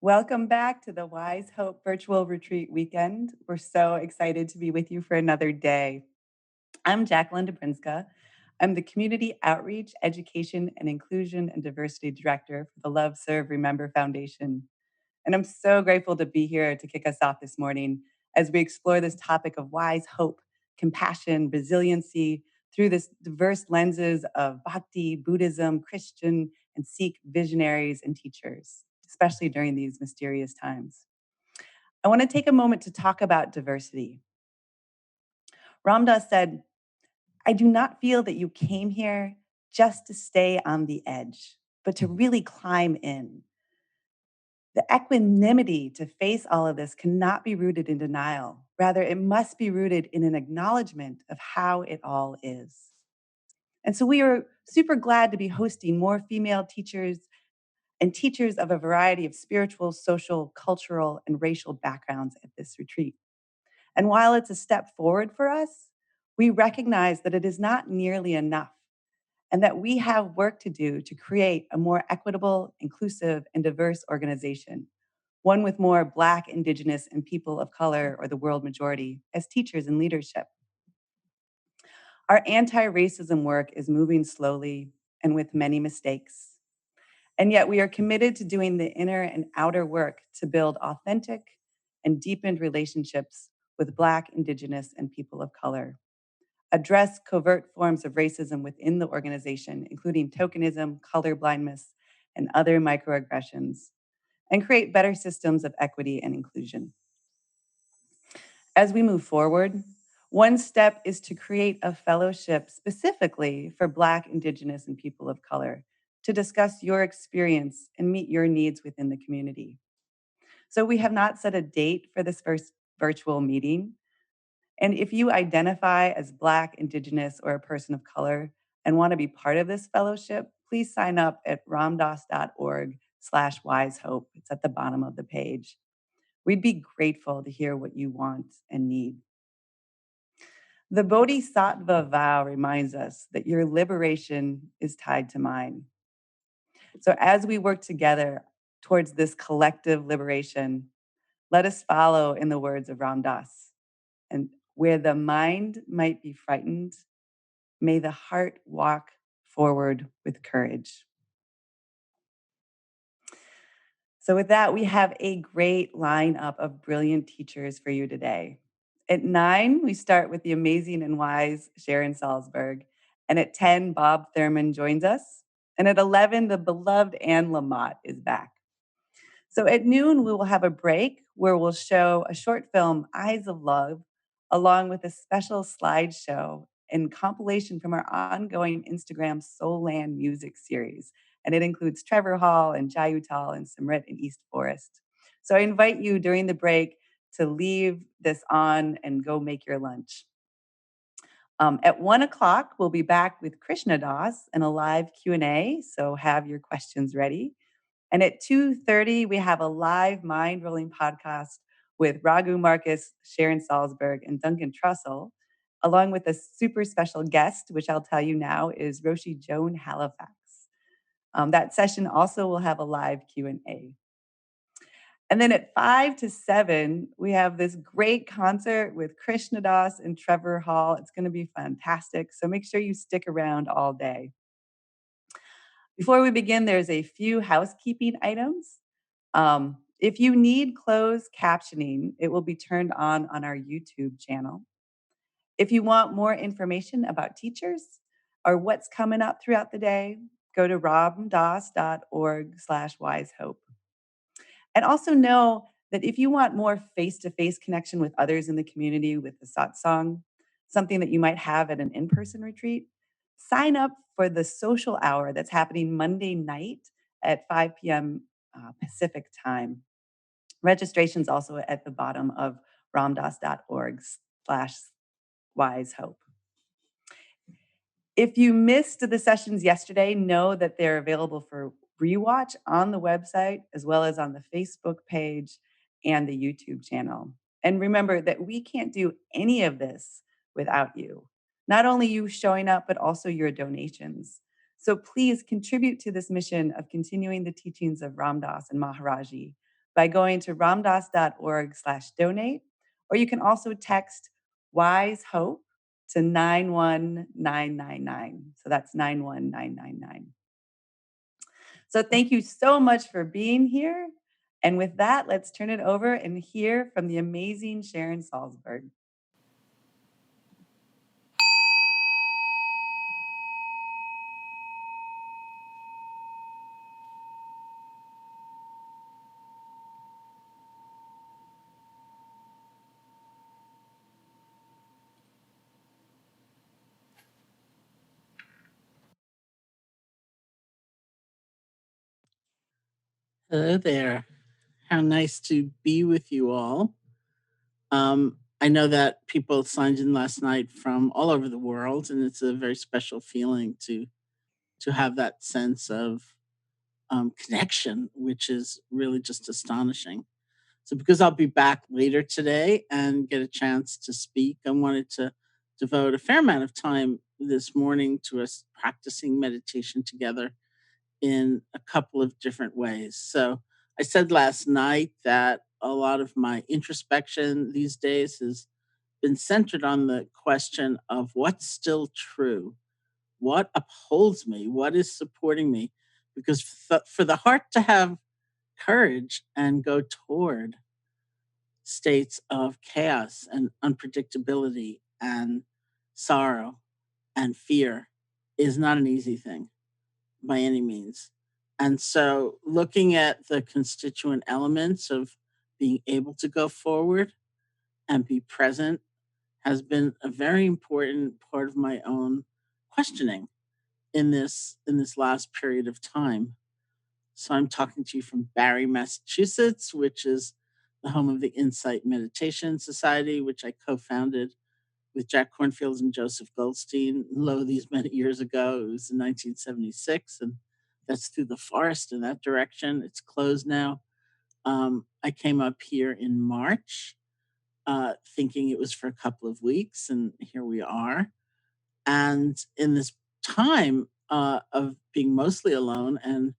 Welcome back to the Wise Hope Virtual Retreat Weekend. We're so excited to be with you for another day. I'm Jacqueline Dobrinska. I'm the Community Outreach, Education, and Inclusion and Diversity Director for the Love, Serve, Remember Foundation. And I'm so grateful to be here to kick us off this morning as we explore this topic of wise hope, compassion, resiliency through this diverse lenses of Bhakti, Buddhism, Christian, and Sikh visionaries and teachers, especially during these mysterious times. I want to take a moment to talk about diversity. Ram Dass said, I do not feel that you came here just to stay on the edge, but to really climb in. The equanimity to face all of this cannot be rooted in denial. Rather, it must be rooted in an acknowledgement of how it all is. And so we are super glad to be hosting more female teachers and teachers of a variety of spiritual, social, cultural, and racial backgrounds at this retreat. And while it's a step forward for us, we recognize that it is not nearly enough and that we have work to do to create a more equitable, inclusive, and diverse organization, one with more Black, Indigenous, and people of color or the world majority as teachers in leadership. Our anti racism work is moving slowly and with many mistakes. And yet we are committed to doing the inner and outer work to build authentic and deepened relationships with Black, Indigenous, and people of color, address covert forms of racism within the organization, including tokenism, colorblindness, and other microaggressions, and create better systems of equity and inclusion. As we move forward, one step is to create a fellowship specifically for Black, Indigenous, and people of color to discuss your experience and meet your needs within the community. So we have not set a date for this first virtual meeting. And if you identify as Black, Indigenous, or a person of color and want to be part of this fellowship, please sign up at ramdas.org/wisehope. It's at the bottom of the page. We'd be grateful to hear what you want and need. The Bodhisattva vow reminds us that your liberation is tied to mine. So as we work together towards this collective liberation, let us follow in the words of Ram Dass. And where the mind might be frightened, may the heart walk forward with courage. So with that, we have a great lineup of brilliant teachers for you today. At 9, we start with the amazing and wise Sharon Salzberg. And at 10, Bob Thurman joins us. And at 11, the beloved Anne Lamott is back. So at noon, we will have a break where we'll show a short film, Eyes of Love, along with a special slideshow and compilation from our ongoing Instagram Soul Land music series. And it includes Trevor Hall and Jayutal and Simrit in East Forest. So I invite you during the break to leave this on and go make your lunch. At 1 o'clock, we'll be back with Krishna Das and a live Q&A, so have your questions ready. And at 2:30, we have a live mind rolling podcast with Raghu Marcus, Sharon Salzberg, and Duncan Trussell, along with a super special guest, which I'll tell you now is Roshi Joan Halifax. That session also will have a live Q&A. And then at 5 to 7, we have this great concert with Krishna Das and Trevor Hall. It's going to be fantastic. So make sure you stick around all day. Before we begin, there's a few housekeeping items. If you need closed captioning, it will be turned on our YouTube channel. If you want more information about teachers or what's coming up throughout the day, go to ramdas.org/wisehope. And also know that if you want more face-to-face connection with others in the community with the satsang, something that you might have at an in-person retreat, sign up for the social hour that's happening Monday night at 5 p.m. Pacific time. Registration's also at the bottom of ramdas.org/wisehope. If you missed the sessions yesterday, know that they're available for rewatch on the website, as well as on the Facebook page and the YouTube channel. And remember that we can't do any of this without you. Not only you showing up, but also your donations. So please contribute to this mission of continuing the teachings of Ram Dass and Maharaji by going to ramdas.org/donate, or you can also text Wise Hope to 91999. So that's 91999. So thank you so much for being here. And with that, let's turn it over and hear from the amazing Sharon Salzberg. Hello there. How nice to be with you all. I know that people signed in last night from all over the world, and it's a very special feeling to have that sense of connection, which is really just astonishing. So, because I'll be back later today and get a chance to speak, I wanted to devote a fair amount of time this morning to us practicing meditation together in a couple of different ways. So, I said last night that a lot of my introspection these days has been centered on the question of what's still true, what upholds me, what is supporting me. Because for the heart to have courage and go toward states of chaos and unpredictability and sorrow and fear is not an easy thing by any means. And so, looking at the constituent elements of being able to go forward and be present has been a very important part of my own questioning in this last period of time. So I'm talking to you from Barre, Massachusetts, which is the home of the Insight Meditation Society, which I co-founded with Jack Cornfield and Joseph Goldstein, lo, these many years ago. It was in 1976, and that's through the forest in that direction. It's closed now. I came up here in March, thinking it was for a couple of weeks, and here we are. And in this time of being mostly alone and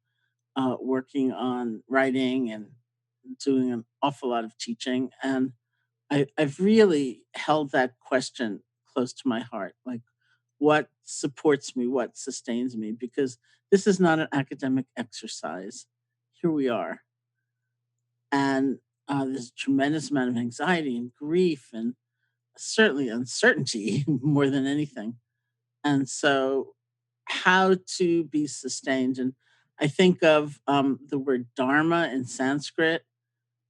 working on writing and doing an awful lot of teaching, and I've really held that question close to my heart, like what supports me, what sustains me, because this is not an academic exercise. Here we are, and there's a tremendous amount of anxiety and grief, and certainly uncertainty more than anything. And so, how to be sustained. And I think of the word Dharma in Sanskrit,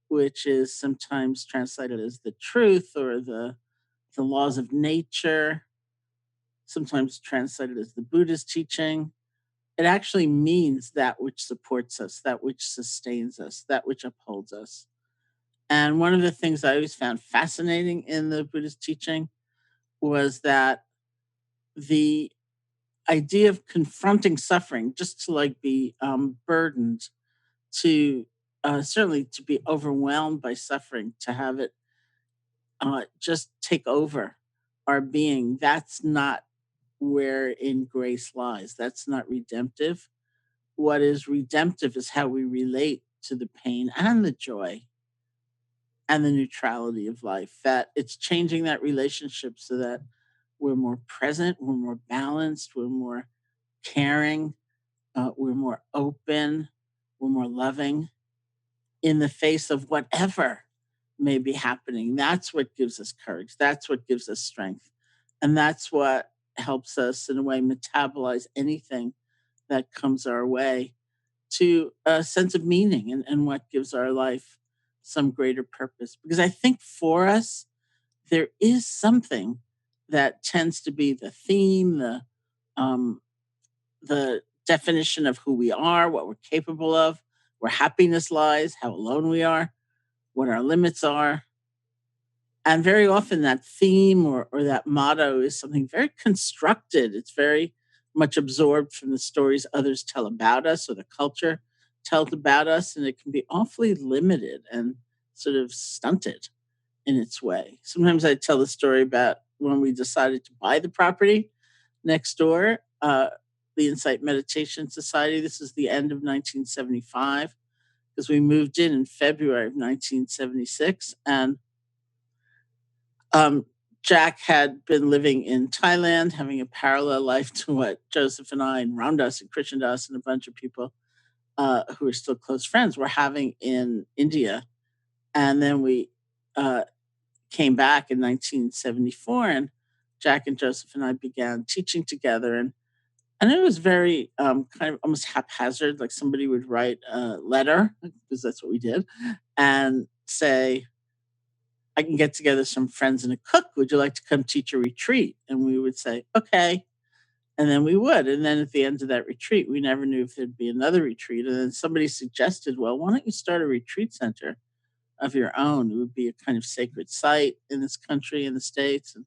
which is sometimes translated as the truth or the laws of nature, sometimes translated as the Buddhist teaching. It actually means that which supports us, that which sustains us, that which upholds us. And one of the things I always found fascinating in the Buddhist teaching was that the idea of confronting suffering, just to like be burdened, to certainly to be overwhelmed by suffering, to have it just take over our being, that's not where in grace lies. That's not redemptive. What is redemptive is how we relate to the pain and the joy and the neutrality of life. That it's changing that relationship so that we're more present, we're more balanced, we're more caring, we're more open, we're more loving in the face of whatever may be happening. That's what gives us courage. That's what gives us strength. And that's what helps us, in a way, metabolize anything that comes our way to a sense of meaning and what gives our life some greater purpose. Because I think for us, there is something that tends to be the theme, um, the definition of who we are, what we're capable of, where happiness lies, how alone we are, what our limits are. And very often that theme or that motto is something very constructed. It's very much absorbed from the stories others tell about us or the culture tells about us. And it can be awfully limited and sort of stunted in its way. Sometimes I tell the story about when we decided to buy the property next door, the Insight Meditation Society. This is the end of 1975. because we moved in February of 1976. And um, Jack had been living in Thailand, having a parallel life to what Joseph and I and Ramdas and Krishan Das and a bunch of people who are still close friends were having in India. And then we uh, came back in 1974, and Jack and Joseph and I began teaching together. And it was very kind of almost haphazard, like somebody would write a letter, because that's what we did, and say, I can get together some friends and a cook. Would you like to come teach a retreat? And we would say, okay. And then we would. And then at the end of that retreat, we never knew if there'd be another retreat. And then somebody suggested, well, why don't you start a retreat center of your own? It would be a kind of sacred site in this country, in the States, and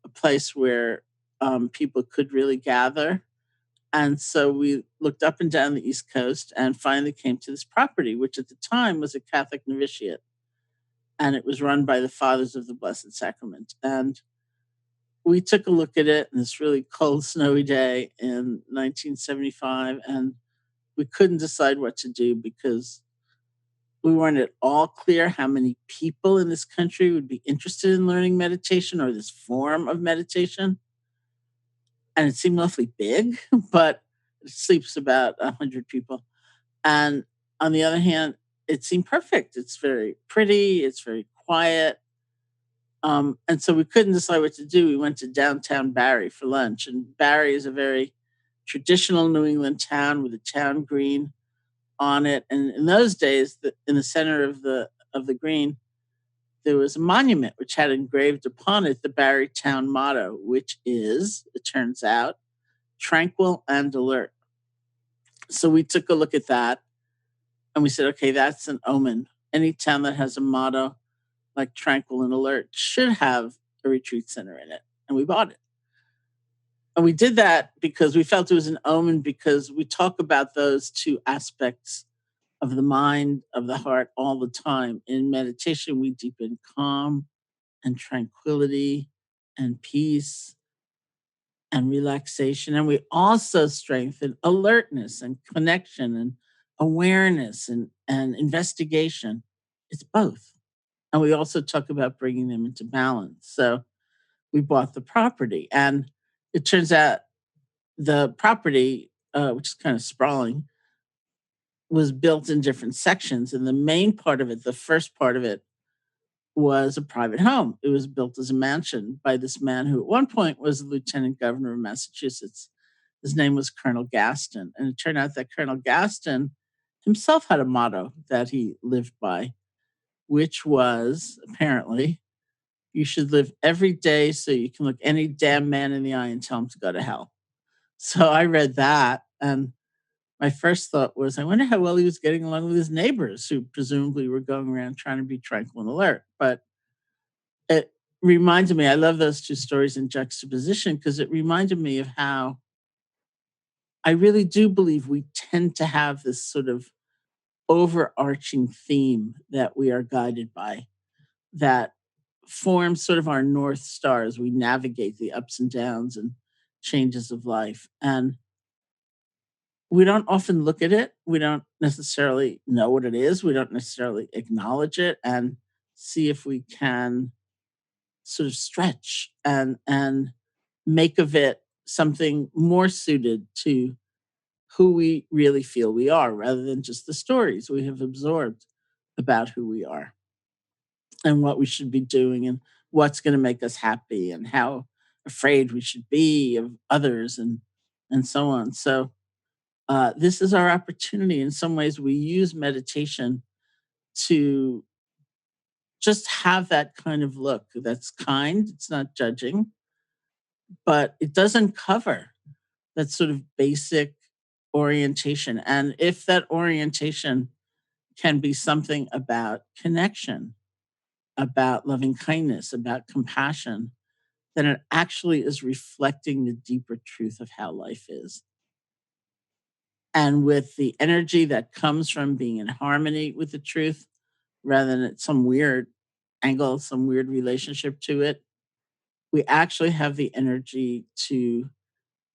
a place where people could really gather. And so we looked up and down the East Coast and finally came to this property, which at the time was a Catholic novitiate. And it was run by the Fathers of the Blessed Sacrament. And we took a look at it in this really cold, snowy day in 1975, and we couldn't decide what to do because we weren't at all clear how many people in this country would be interested in learning meditation or this form of meditation. And it seemed awfully big, but it sleeps about 100 people. And on the other hand, it seemed perfect. It's very pretty, it's very quiet. And so we couldn't decide what to do. We went to downtown Barrie for lunch, and Barrie is a very traditional New England town with a town green on it. And in those days, in the center of the green, there was a monument which had engraved upon it the Barrie town motto, which is, it turns out, tranquil and alert. So we took a look at that and we said, okay, that's an omen. Any town that has a motto like tranquil and alert should have a retreat center in it. And we bought it. And we did that because we felt it was an omen, because we talk about those two aspects of the mind, of the heart all the time. In meditation, we deepen calm and tranquility and peace and relaxation. And we also strengthen alertness and connection and awareness and investigation. It's both. And we also talk about bringing them into balance. So we bought the property, and it turns out the property, which is kind of sprawling, was built in different sections. And the main part of it, the first part of it, was a private home. It was built as a mansion by this man who at one point was the lieutenant governor of Massachusetts. His name was Colonel Gaston. And it turned out that Colonel Gaston himself had a motto that he lived by, which was apparently, you should live every day so you can look any damn man in the eye and tell him to go to hell. So I read that, and my first thought was, I wonder how well he was getting along with his neighbors, who presumably were going around trying to be tranquil and alert. But it reminded me, I love those two stories in juxtaposition, because it reminded me of how I really do believe we tend to have this sort of overarching theme that we are guided by, that forms sort of our North Star as we navigate the ups and downs and changes of life. And we don't often look at it. We don't necessarily know what it is. We don't necessarily acknowledge it and see if we can sort of stretch and make of it something more suited to who we really feel we are, rather than just the stories we have absorbed about who we are and what we should be doing and what's going to make us happy and how afraid we should be of others and so on. So this is our opportunity. In some ways, we use meditation to just have that kind of look that's kind. It's not judging, but it doesn't cover that sort of basic orientation. And if that orientation can be something about connection, about loving kindness, about compassion, then it actually is reflecting the deeper truth of how life is. And with the energy that comes from being in harmony with the truth, rather than at some weird angle, some weird relationship to it, we actually have the energy to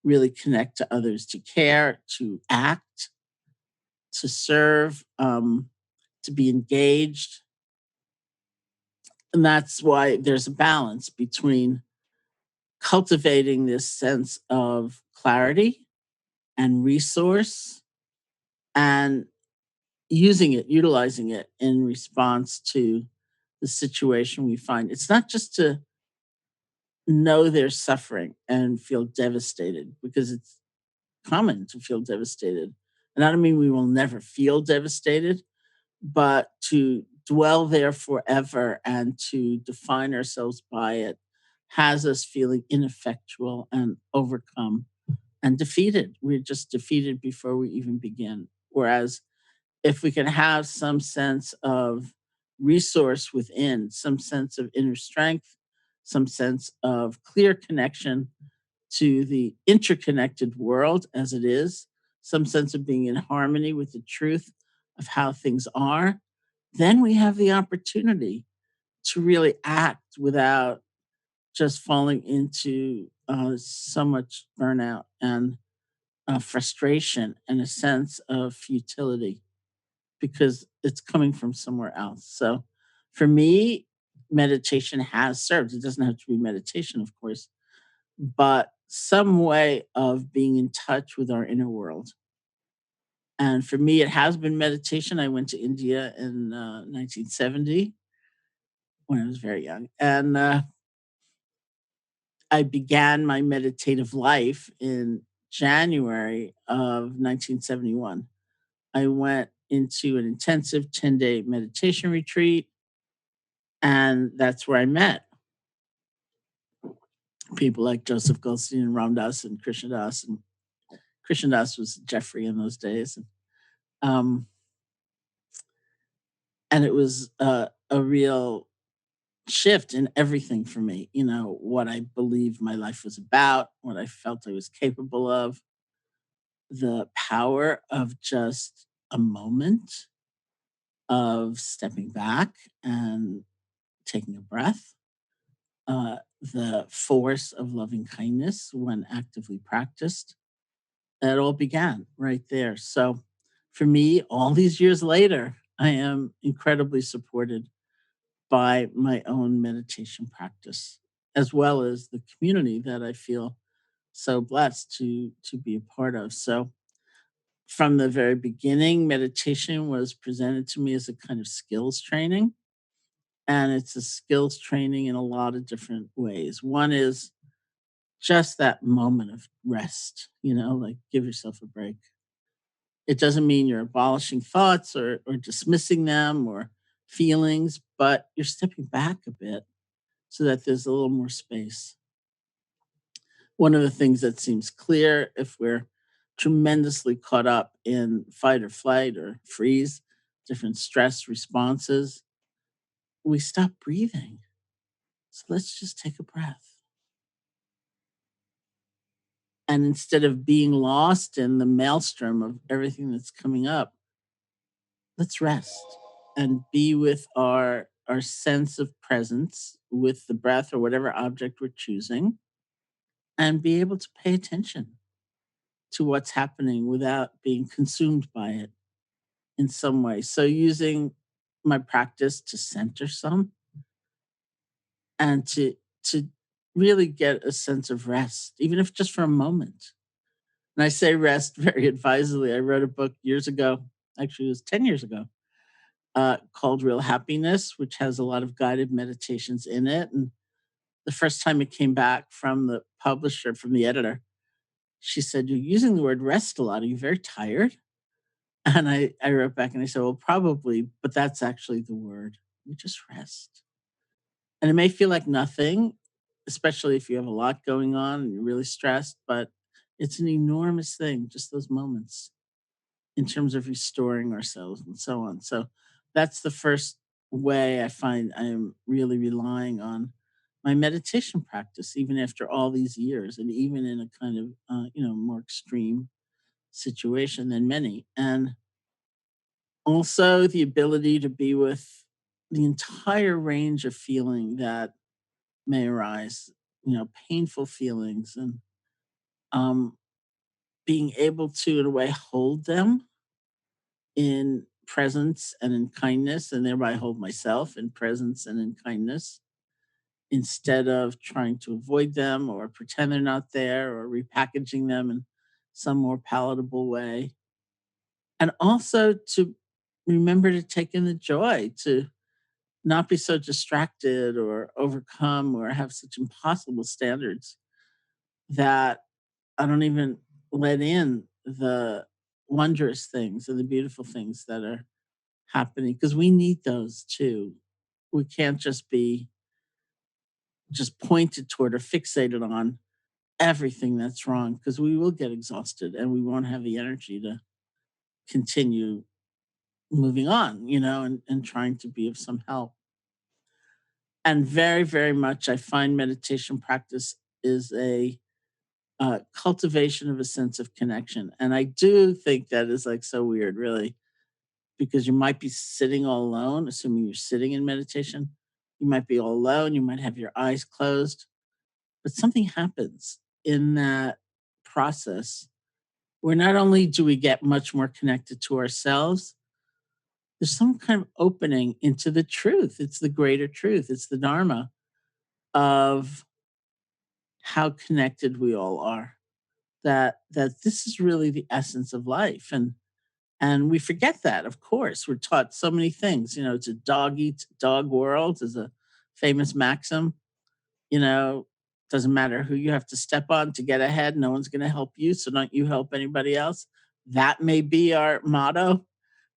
really connect to others, to care, to act, to serve, to be engaged. And that's why there's a balance between cultivating this sense of clarity and resource and utilizing it in response to the situation we find. It's not just to know they're suffering and feel devastated because it's common to feel devastated. And I don't mean we will never feel devastated, but to dwell there forever and to define ourselves by it has us feeling ineffectual and overcome and defeated. We're just defeated before we even begin. Whereas if we can have some sense of resource within, some sense of inner strength, some sense of clear connection to the interconnected world as it is, some sense of being in harmony with the truth of how things are, then we have the opportunity to really act without just falling into so much burnout and frustration and a sense of futility because it's coming from somewhere else. So for me, meditation has served. It doesn't have to be meditation, of course, but some way of being in touch with our inner world. And for me, it has been meditation. I went to India in 1970 when I was very young. And I began my meditative life in January of 1971. I went into an intensive 10-day meditation retreat, and that's where I met people like Joseph Goldstein and Ram Dass and Krishna Das. And Krishna Das was Jeffrey in those days. Um, and it was a real shift in everything for me, you know, what I believed my life was about, what I felt I was capable of, the power of just a moment of stepping back and taking a breath, the force of loving kindness when actively practiced. It all began right there. So for me, all these years later, I am incredibly supported by my own meditation practice, as well as the community that I feel so blessed to be a part of. So from the very beginning, meditation was presented to me as a kind of skills training. And it's a skills training in a lot of different ways. One is just that moment of rest, you know, like give yourself a break. It doesn't mean you're abolishing thoughts or dismissing them or feelings, but you're stepping back a bit so that there's a little more space. One of the things that seems clear if we're tremendously caught up in fight or flight or freeze, different stress responses, we stop breathing. So let's just take a breath. And instead of being lost in the maelstrom of everything that's coming up, let's rest and be with our sense of presence with the breath or whatever object we're choosing and be able to pay attention to what's happening without being consumed by it in some way. So using my practice to center some and to really get a sense of rest, even if just for a moment. And I say rest very advisedly. I wrote a book years ago, actually it was 10 years ago, called Real Happiness, which has a lot of guided meditations in it. And the first time it came back from the publisher, from the editor, she said, "You're using the word rest a lot. Are you very tired?" And I wrote back and I said, "Well, probably, but that's actually the word. We just rest." And it may feel like nothing, especially if you have a lot going on and you're really stressed, but it's an enormous thing, just those moments in terms of restoring ourselves and so on. So that's the first way I find I am really relying on my meditation practice, even after all these years, and even in a kind of more extreme situation than many. And also the ability to be with the entire range of feeling that may arise, you know, painful feelings and um, being able to, in a way, hold them in presence and in kindness, and thereby hold myself in presence and in kindness instead of trying to avoid them or pretend they're not there or repackaging them in some more palatable way. And also to remember to take in the joy, to not be so distracted or overcome or have such impossible standards that I don't even let in the wondrous things and the beautiful things that are happening because we need those too. We can't just be just pointed toward or fixated on everything that's wrong because we will get exhausted and we won't have the energy to continue moving on, and trying to be of some help. And very, very much, I find meditation practice is a cultivation of a sense of connection. And I do think that is like so weird, really, because you might be sitting all alone, assuming you're sitting in meditation. You might be all alone, you might have your eyes closed, but something happens in that process where not only do we get much more connected to ourselves, there's some kind of opening into the truth. It's the greater truth, it's the Dharma of how connected we all are. That this is really the essence of life. And we forget that, of course. We're taught so many things. It's a dog eats dog world is a famous maxim. You know, doesn't matter who you have to step on to get ahead. No one's going to help you. So don't you help anybody else. That may be our motto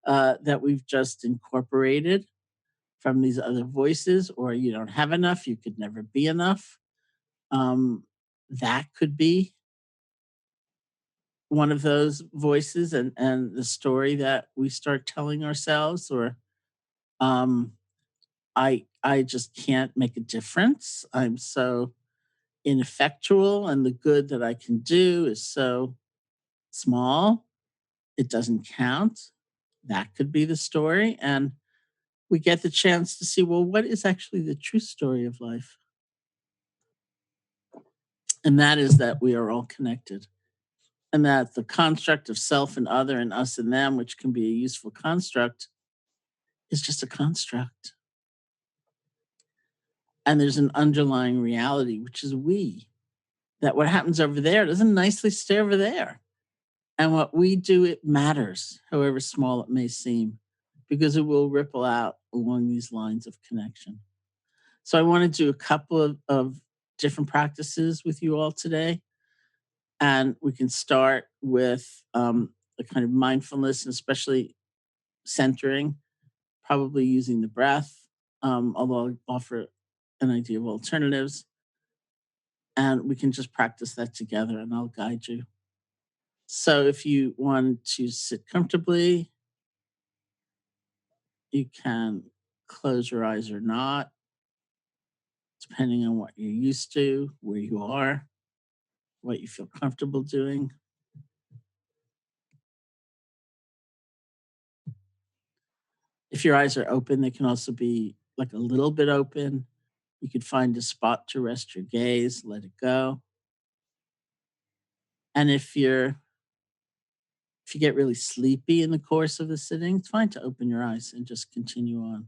that we've just incorporated from these other voices, or you don't have enough. You could never be enough. Um, that could be one of those voices and the story that we start telling ourselves, or um I just can't make a difference. I'm so ineffectual and the good that I can do is so small. It doesn't count. That could be the story. And we get the chance to see, well, what is actually the true story of life? And that is that we are all connected. And that the construct of self and other and us and them, which can be a useful construct, is just a construct. And there's an underlying reality, which is we. That what happens over there doesn't nicely stay over there. And what we do, it matters, however small it may seem, because it will ripple out along these lines of connection. So I want to do a couple of different practices with you all today. And we can start with a kind of mindfulness, and especially centering, probably using the breath, although I'll offer an idea of alternatives. And we can just practice that together and I'll guide you. So if you want to sit comfortably, you can close your eyes or not, depending on what you're used to, where you are, what you feel comfortable doing. If your eyes are open, they can also be like a little bit open. You could find a spot to rest your gaze, let it go. And if you get really sleepy in the course of the sitting, it's fine to open your eyes and just continue on.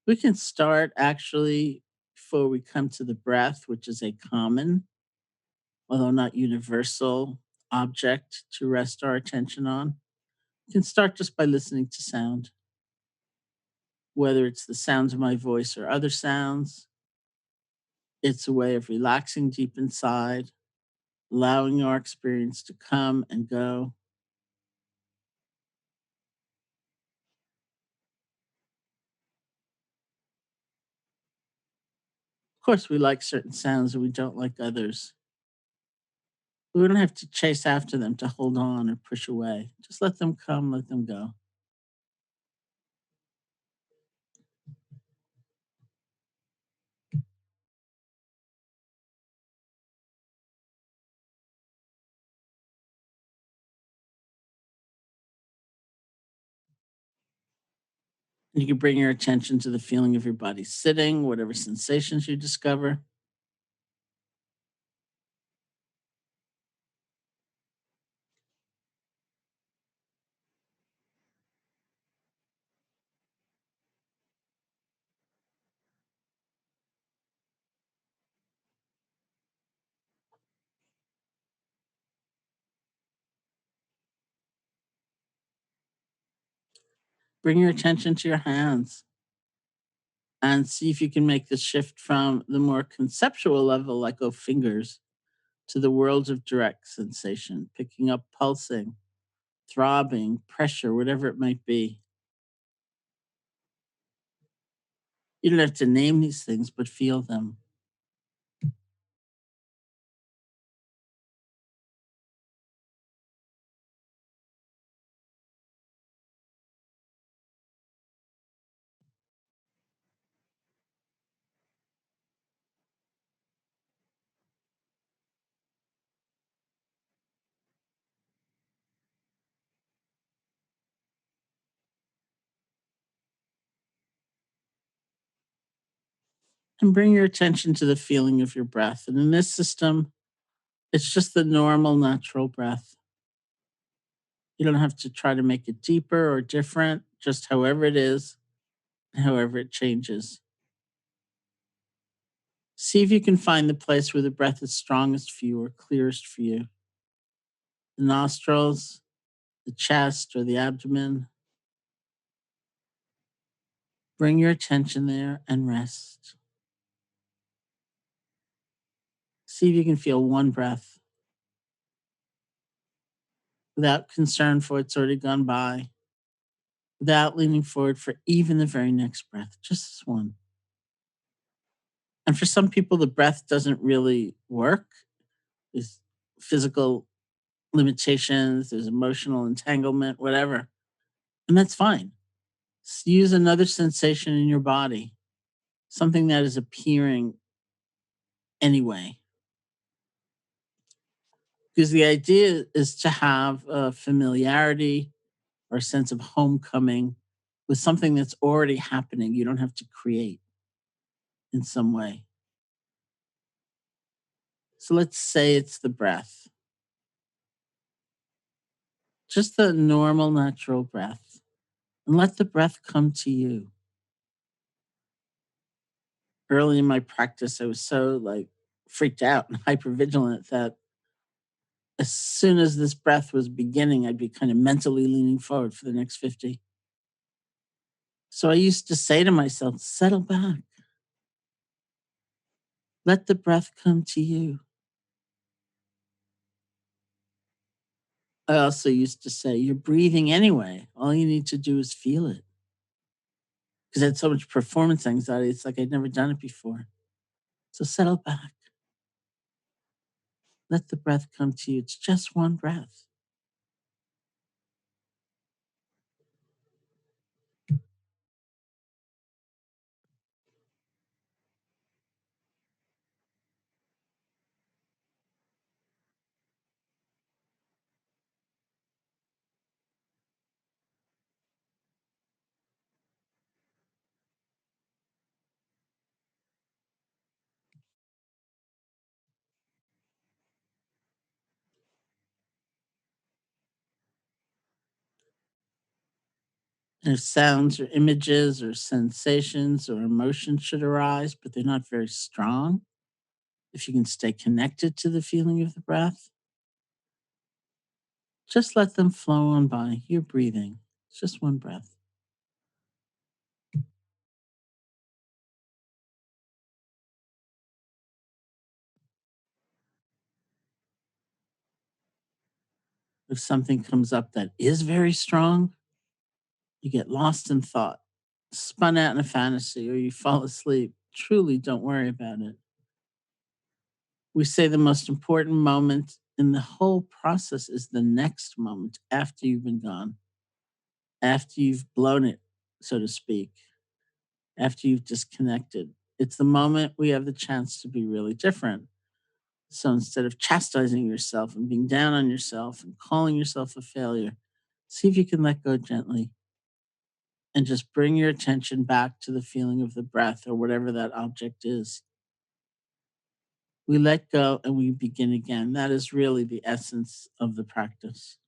We can start actually before we come to the breath, which is a common, although not universal, object to rest our attention on. We can start just by listening to sound, whether it's the sounds of my voice or other sounds. It's a way of relaxing deep inside, allowing our experience to come and go. Of course, we like certain sounds and we don't like others. We don't have to chase after them to hold on or push away. Just let them come, let them go. And you can bring your attention to the feeling of your body sitting, whatever sensations you discover. Bring your attention to your hands and see if you can make the shift from the more conceptual level, like oh, fingers, to the world of direct sensation, picking up pulsing, throbbing, pressure, whatever it might be. You don't have to name these things, but feel them. And bring your attention to the feeling of your breath. And in this system, it's just the normal, natural breath. You don't have to try to make it deeper or different, just however it is, however it changes. See if you can find the place where the breath is strongest for you or clearest for you. The nostrils, the chest, or the abdomen. Bring your attention there and rest. See if you can feel one breath without concern for what's already gone by, without leaning forward for even the very next breath, just this one. And for some people, the breath doesn't really work. There's physical limitations, there's emotional entanglement, whatever. And that's fine. Use another sensation in your body, something that is appearing anyway. Because the idea is to have a familiarity or a sense of homecoming with something that's already happening. You don't have to create in some way. So let's say it's the breath, just the normal, natural breath, and let the breath come to you. Early in my practice, I was so like freaked out and hyper vigilant that as soon as this breath was beginning, I'd be kind of mentally leaning forward for the next 50. So I used to say to myself, settle back, let the breath come to you. I also used to say, you're breathing anyway. All you need to do is feel it. Because I had so much performance anxiety. It's like I'd never done it before. So settle back. Let the breath come to you. It's just one breath. And if sounds or images or sensations or emotions should arise, but they're not very strong, if you can stay connected to the feeling of the breath, just let them flow on by. You're breathing. It's just one breath. If something comes up that is very strong, you get lost in thought, spun out in a fantasy, or you fall asleep. Truly don't worry about it. We say the most important moment in the whole process is the next moment after you've been gone, after you've blown it, so to speak, after you've disconnected. It's the moment we have the chance to be really different. So instead of chastising yourself and being down on yourself and calling yourself a failure, see if you can let go gently and just bring your attention back to the feeling of the breath or whatever that object is. We let go and we begin again. That is really the essence of the practice.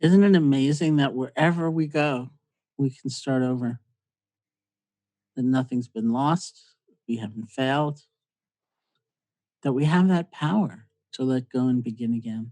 Isn't it amazing that wherever we go, we can start over, that nothing's been lost, we haven't failed, that we have that power to let go and begin again.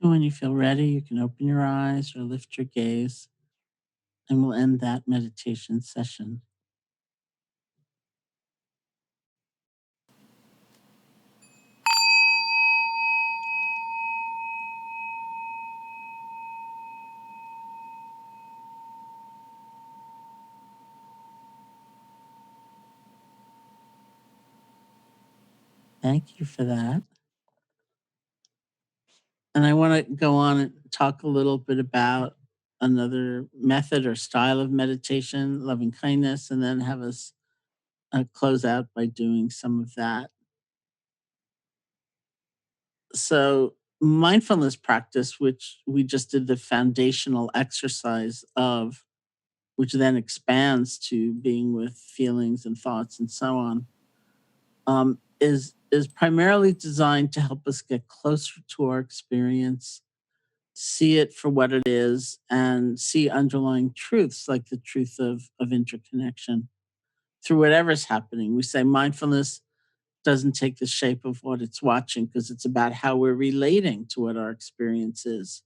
And when you feel ready, you can open your eyes or lift your gaze, and we'll end that meditation session. Thank you for that. And I want to go on and talk a little bit about another method or style of meditation, loving kindness, and then have us close out by doing some of that. So, mindfulness practice, which we just did the foundational exercise of, which then expands to being with feelings and thoughts and so on, is primarily designed to help us get closer to our experience, see it for what it is, and see underlying truths like the truth of interconnection through whatever's happening. We say mindfulness doesn't take the shape of what it's watching because it's about how we're relating to what our experience is,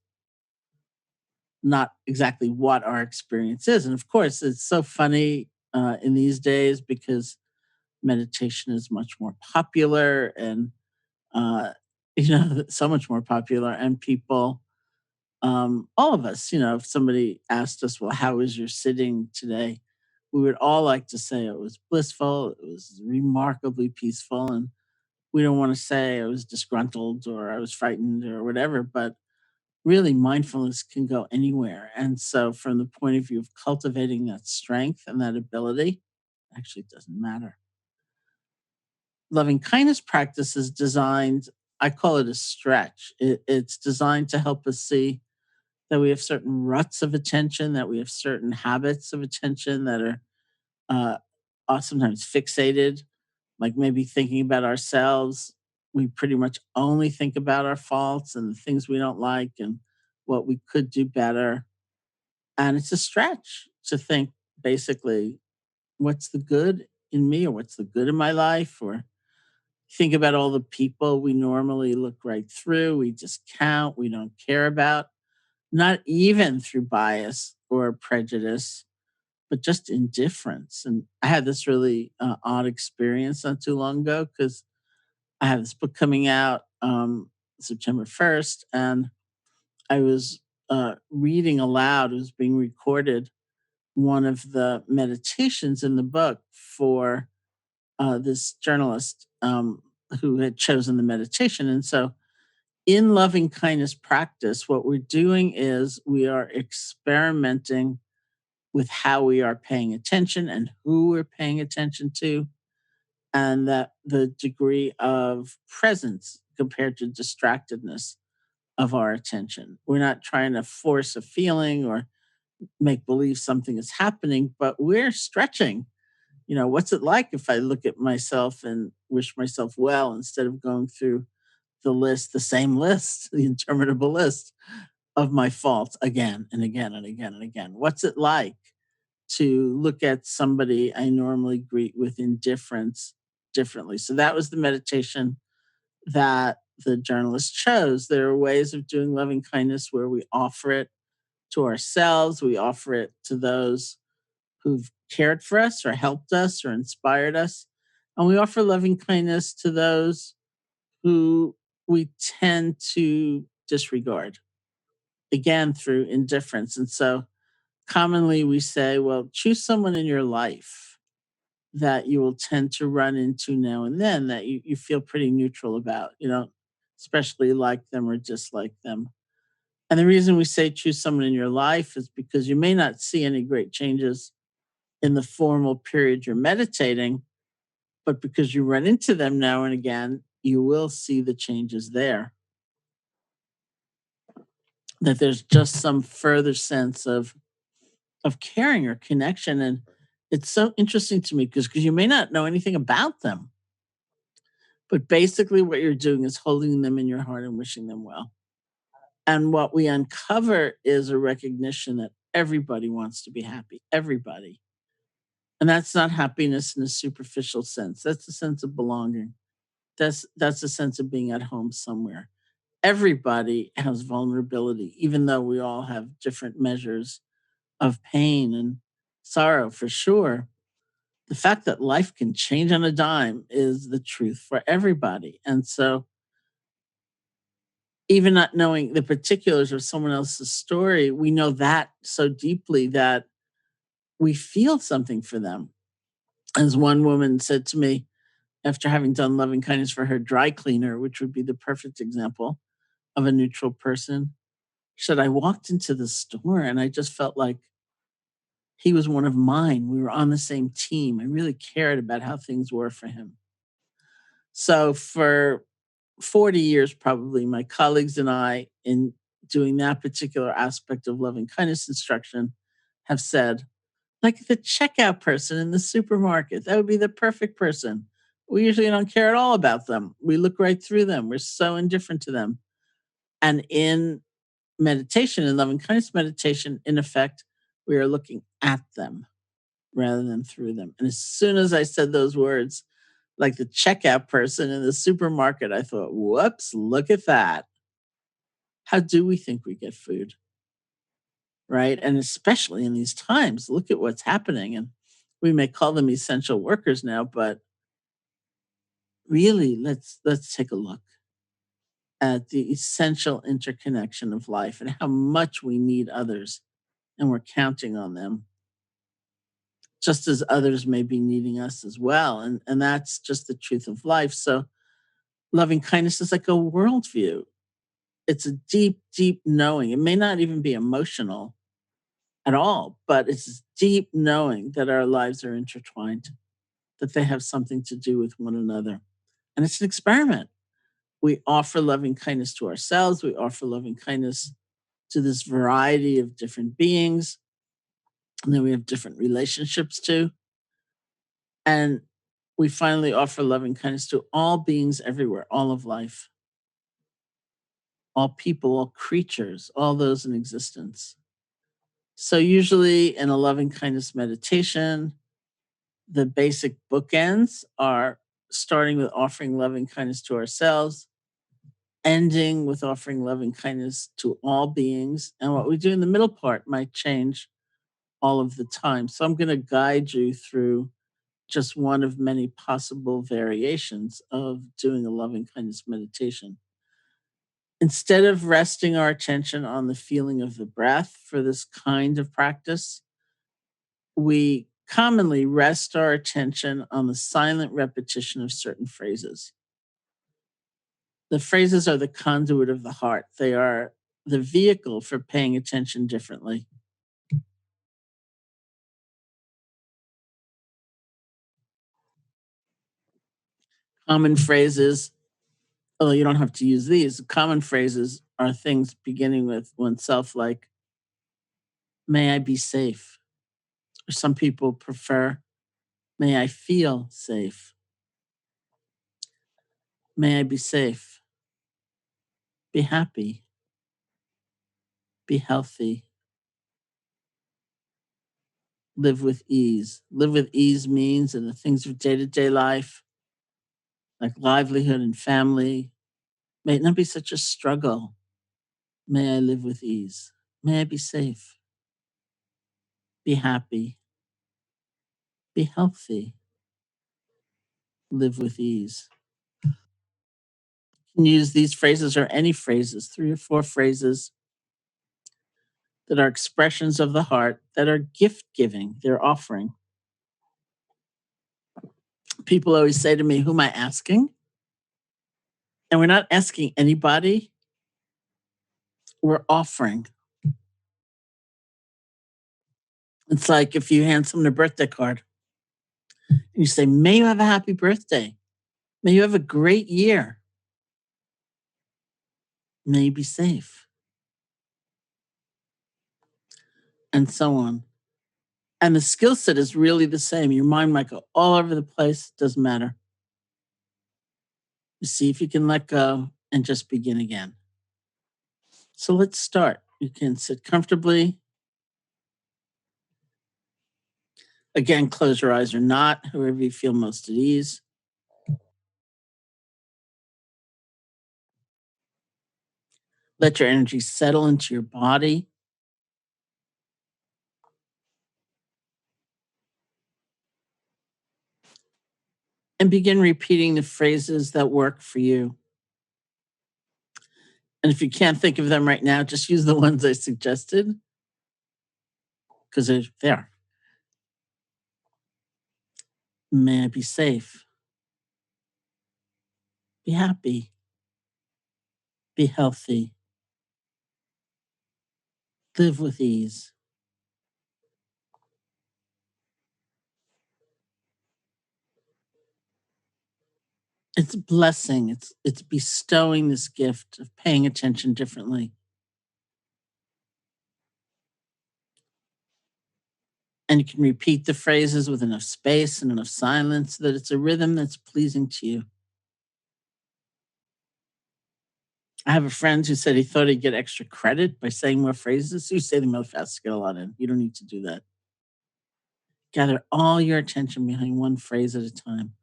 not exactly what our experience is. And of course, it's so funny in these days because meditation is much more popular and uh, so much more popular, and people, all of us, if somebody asked us, well, how was your sitting today? We would all like to say it was blissful, it was remarkably peaceful. And we don't want to say I was disgruntled or I was frightened or whatever, but really mindfulness can go anywhere. And so, from the point of view of cultivating that strength and that ability, actually it doesn't matter. Loving kindness practice is designed, I call it a stretch. It's designed to help us see that we have certain ruts of attention, that we have certain habits of attention that uh, are sometimes fixated, like maybe thinking about ourselves. We pretty much only think about our faults and the things we don't like and what we could do better. And it's a stretch to think basically, what's the good in me or what's the good in my life? Or think about all the people we normally look right through, we just count, we don't care about, not even through bias or prejudice, but just indifference. And I had this really odd experience not too long ago because I have this book coming out September 1st, and I was reading aloud, it was being recorded, one of the meditations in the book for this journalist who had chosen the meditation. And so, in loving kindness practice, what we're doing is we are experimenting with how we are paying attention and who we're paying attention to, and that the degree of presence compared to distractedness of our attention. We're not trying to force a feeling or make believe something is happening, but we're stretching. What's it like if I look at myself and wish myself well instead of going through the same list, the interminable list of my faults again and again and again and again? What's it like? to look at somebody I normally greet with indifference differently. So that was the meditation that the journalist chose. There are ways of doing loving kindness where we offer it to ourselves, we offer it to those who've cared for us or helped us or inspired us. And we offer loving kindness to those who we tend to disregard, again, through indifference. And so commonly we say, well, choose someone in your life that you will tend to run into now and then that you feel pretty neutral about. You don't especially like them or dislike them. And the reason we say choose someone in your life is because you may not see any great changes in the formal period you're meditating, but because you run into them now and again, you will see the changes there. That there's just some further sense of caring or connection. And it's so interesting to me because you may not know anything about them, but basically what you're doing is holding them in your heart and wishing them well. And what we uncover is a recognition that everybody wants to be happy, everybody. And that's not happiness in a superficial sense. That's a sense of belonging. That's a sense of being at home somewhere. Everybody has vulnerability, even though we all have different measures of pain and sorrow for sure. The fact that life can change on a dime is the truth for everybody. And so, even not knowing the particulars of someone else's story, we know that so deeply that we feel something for them. As one woman said to me after having done loving kindness for her dry cleaner, which would be the perfect example of a neutral person, she said, I walked into the store and I just felt like he was one of mine. We were on the same team. I really cared about how things were for him. So for 40 years, probably, my colleagues and I, in doing that particular aspect of loving kindness instruction, have said, like the checkout person in the supermarket, that would be the perfect person. We usually don't care at all about them. We look right through them. We're so indifferent to them. And in meditation and loving kindness meditation, in effect, we are looking at them rather than through them. And as soon as I said those words, like the checkout person in the supermarket, I thought, whoops, look at that. How do we think we get food? Right. And especially in these times, look at what's happening. And we may call them essential workers now, but really let's take a look at the essential interconnection of life and how much we need others and we're counting on them just as others may be needing us as well. And that's just the truth of life. So loving kindness is like a worldview. It's a deep, deep knowing. It may not even be emotional at all, but it's this deep knowing that our lives are intertwined, that they have something to do with one another. And it's an experiment. We offer loving kindness to ourselves, we offer loving kindness to this variety of different beings, and then we have different relationships too. And we finally offer loving kindness to all beings everywhere, all of life, all people, all creatures, all those in existence. So, usually in a loving kindness meditation, the basic bookends are starting with offering loving kindness to ourselves, ending with offering loving kindness to all beings. And what we do in the middle part might change all of the time. So, I'm going to guide you through just one of many possible variations of doing a loving kindness meditation. Instead of resting our attention on the feeling of the breath for this kind of practice, we commonly rest our attention on the silent repetition of certain phrases. The phrases are the conduit of the heart, they are the vehicle for paying attention differently. Common phrases, although you don't have to use these, common phrases are things beginning with oneself, like, may I be safe. Or some people prefer, may I feel safe. May I be safe. Be happy. Be healthy. live with ease. Live with ease means in the things of day to day life, like livelihood and family, may it not be such a struggle. May I live with ease. May I be safe, be happy, be healthy, live with ease. You can use these phrases or any phrases, 3 or 4 phrases that are expressions of the heart that are gift giving, they're offering. People always say to me, "Who am I asking?" And we're not asking anybody, we're offering. It's like if you hand someone a birthday card and you say, "May you have a happy birthday. May you have a great year. May you be safe," and so on. And the skill set is really the same. Your mind might go all over the place, doesn't matter. You see if you can let go and just begin again. So let's start. You can sit comfortably. Again, close your eyes or not, whoever you feel most at ease. Let your energy settle into your body and begin repeating the phrases that work for you. And if you can't think of them right now, just use the ones I suggested because they're there. May I be safe, be happy, be healthy, live with ease. It's a blessing. It's bestowing this gift of paying attention differently. And you can repeat the phrases with enough space and enough silence so that it's a rhythm that's pleasing to you. I have a friend who said he thought he'd get extra credit by saying more phrases. So you say them real fast to get a lot in. You don't need to do that. Gather all your attention behind one phrase at a time.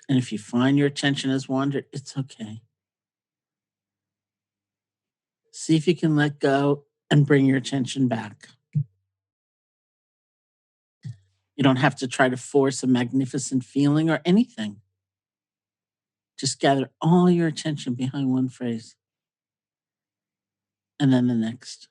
And if you find your attention has wandered, it's okay. See if you can let go and bring your attention back. You don't have to try to force a magnificent feeling or anything. Just gather all your attention behind one phrase and then the next.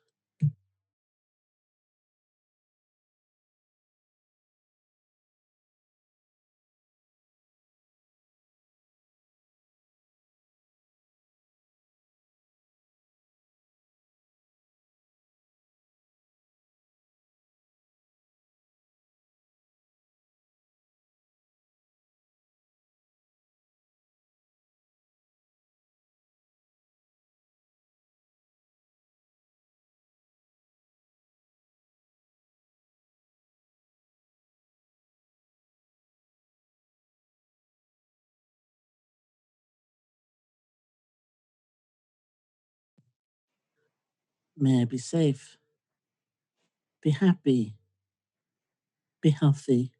May I be safe, be happy, be healthy,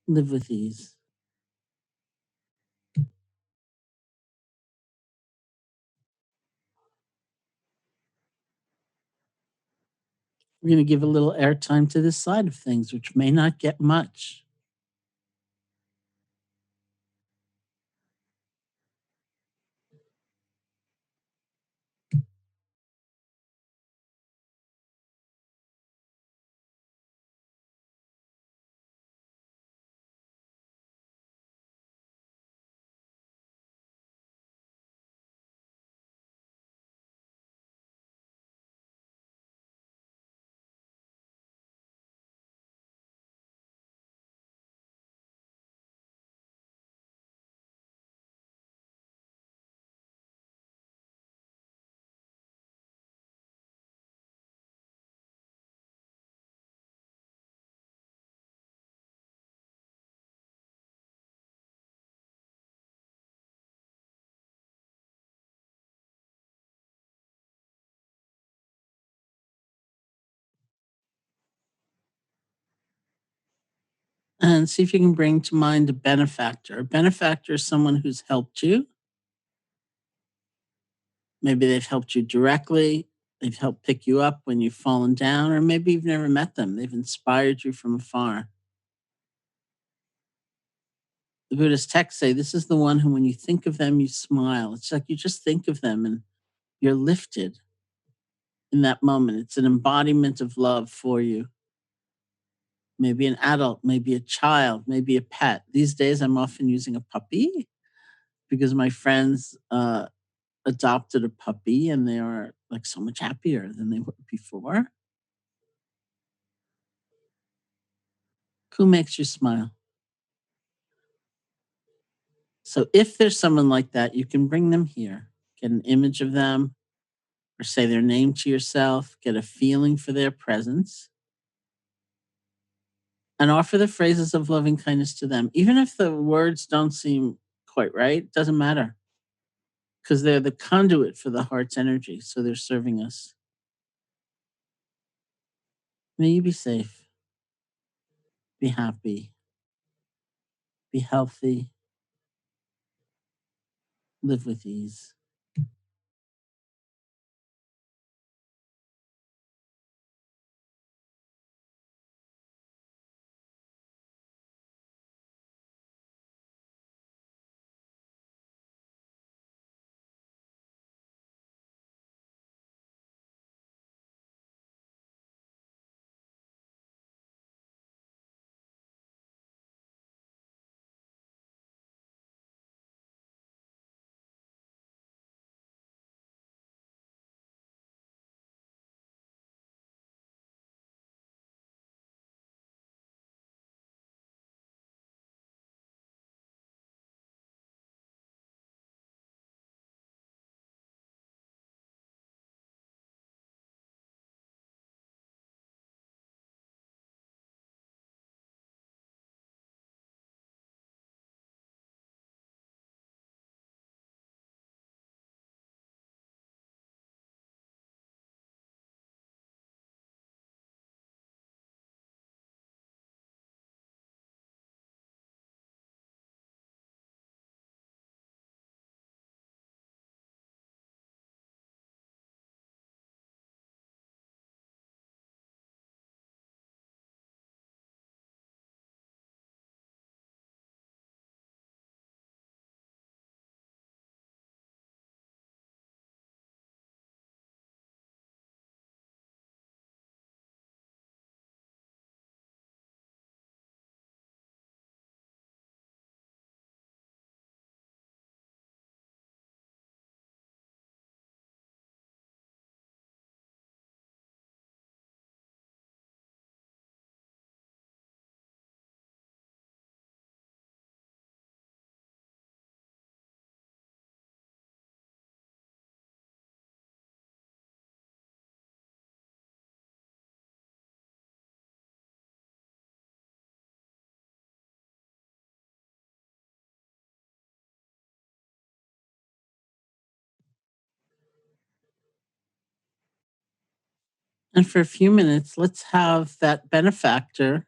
live with ease. We're going to give a little airtime to this side of things, which may not get much. And see if you can bring to mind a benefactor. A benefactor is someone who's helped you. Maybe they've helped you directly. They've helped pick you up when you've fallen down, or maybe you've never met them. They've inspired you from afar. The Buddhist texts say this is the one who, when you think of them, you smile. It's like you just think of them and you're lifted in that moment. It's an embodiment of love for you. Maybe an adult, maybe a child, maybe a pet. These days, I'm often using a puppy because my friends adopted a puppy and they are like so much happier than they were before. Who makes you smile? So if there's someone like that, you can bring them here, get an image of them, or say their name to yourself, get a feeling for their presence, and offer the phrases of loving kindness to them. Even if the words don't seem quite right, doesn't matter because they're the conduit for the heart's energy. So they're serving us. May you be safe, be happy, be healthy, live with ease. And for a few minutes, let's have that benefactor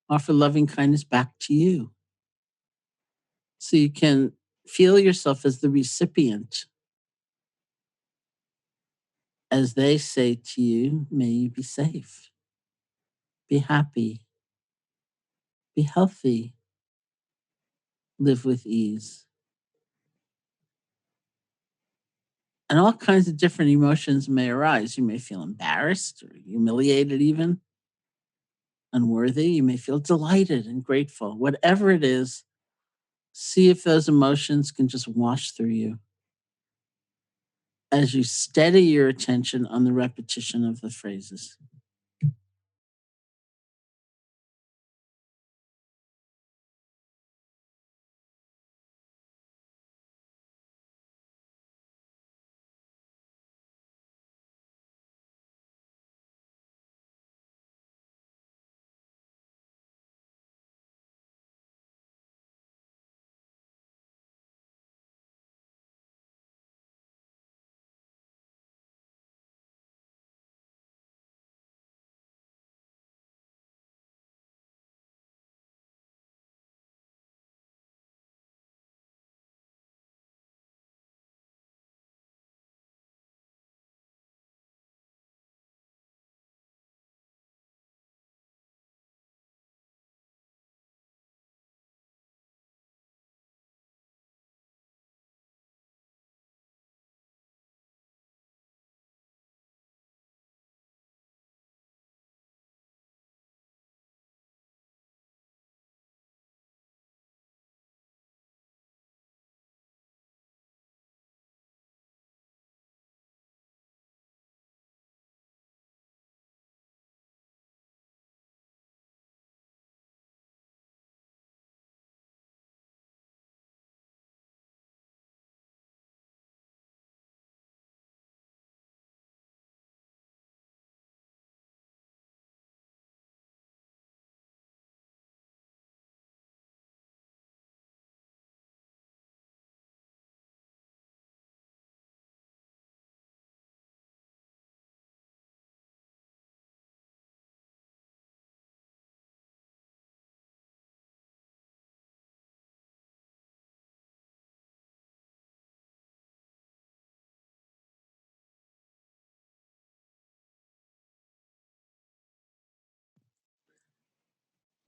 offer loving kindness back to you so you can feel yourself as the recipient as they say to you, may you be safe, be happy, be healthy, live with ease. And all kinds of different emotions may arise. You may feel embarrassed or humiliated, even unworthy. You may feel delighted and grateful. Whatever it is, see if those emotions can just wash through you as you steady your attention on the repetition of the phrases.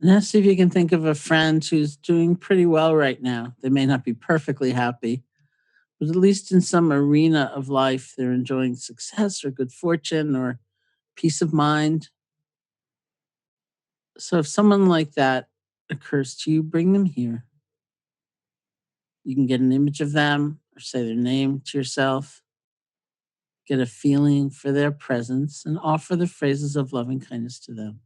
Now, see if you can think of a friend who's doing pretty well right now. They may not be perfectly happy, but at least in some arena of life, they're enjoying success or good fortune or peace of mind. So if someone like that occurs to you, bring them here. You can get an image of them or say their name to yourself, get a feeling for their presence, and offer the phrases of loving kindness to them.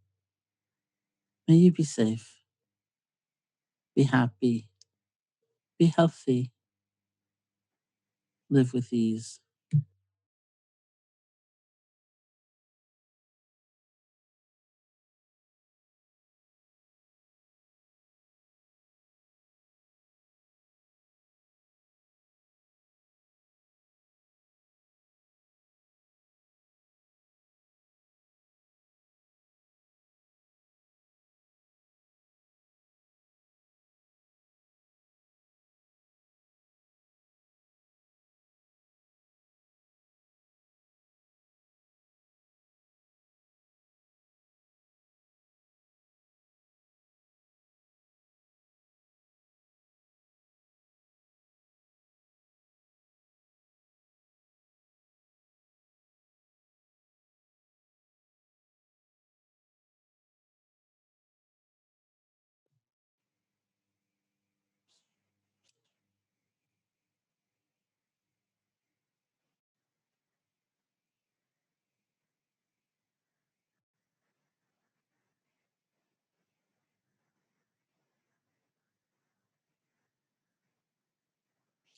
May you be safe, be happy, be healthy, live with ease.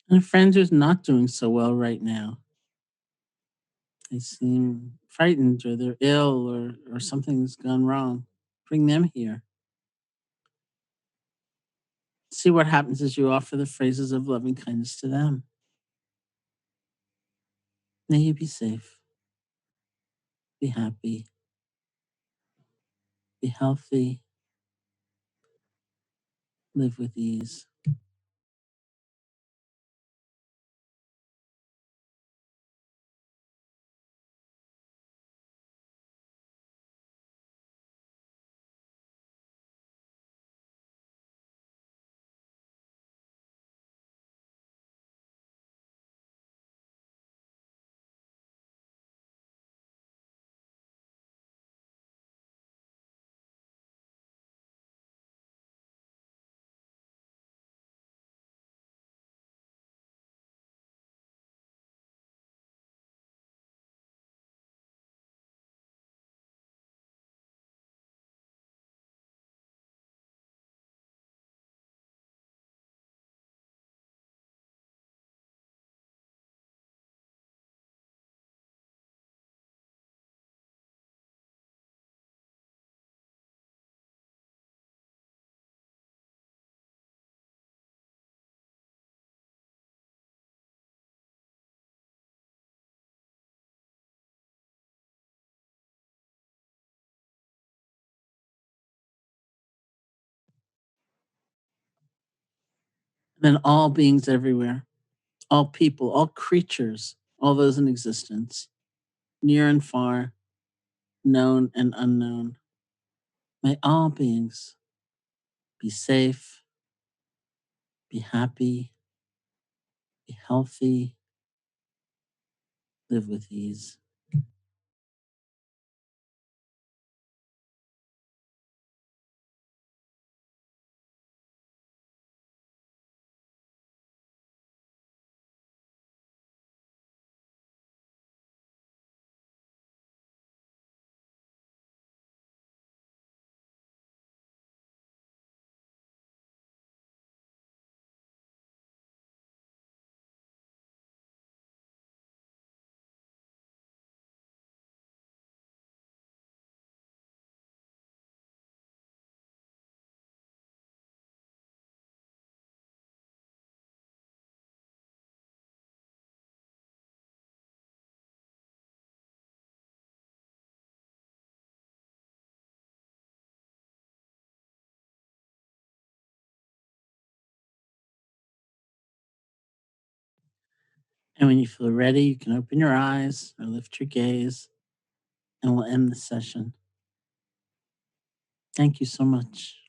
And a friend who's not doing so well right now, they seem frightened or they're ill or something's gone wrong. Bring them here. See what happens as you offer the phrases of loving kindness to them. May you be safe, be happy, be healthy, live with ease. And then all beings everywhere, all people, all creatures, all those in existence, near and far, known and unknown. May all beings be safe, be happy, be healthy, live with ease. And when you feel ready, you can open your eyes or lift your gaze, and we'll end the session. Thank you so much.